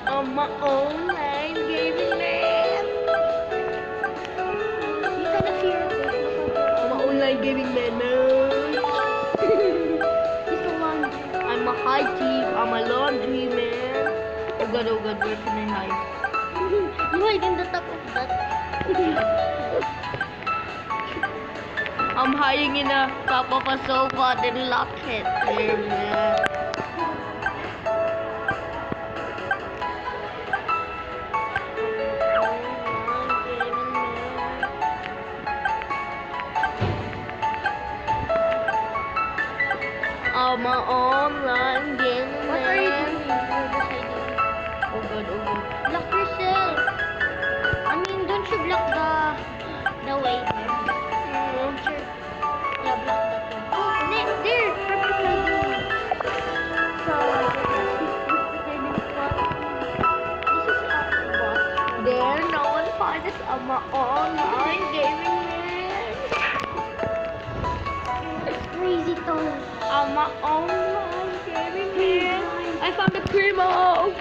I'm my online gaming man. You cannot hear it. I'm my online gaming man. It's a laundry. I'm a high team. I'm a laundry man. Oh god, where can I hide? You hide in the top of that. I'm hiding in the top of a sofa, then lock it there, man. I'm an online gaming What are you man. doing? You're just hiding. Oh god. Block yourself. I mean, don't you block the way. Sure. Yeah, block that one. There, perfect hiding. So, this is our boss. There, no one finds us. I'm an online gaming man. It's crazy though. I'm an online gaming man. I found the criminal.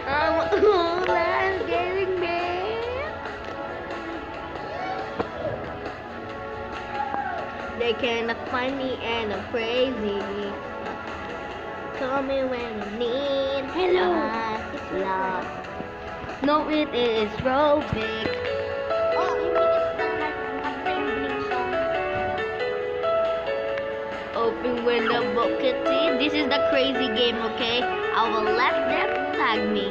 I'm an online gaming man. They cannot find me and I'm crazy. Call me when you need Hello. love. No, it is Robik. Oh, you mean it's the like assembling song? Open window bucket tea. This is the crazy game, okay? I will let them tag me.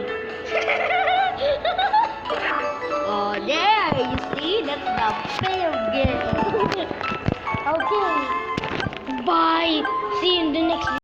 Oh, there, you see? That's the fail game. Okay. Bye. See you in the next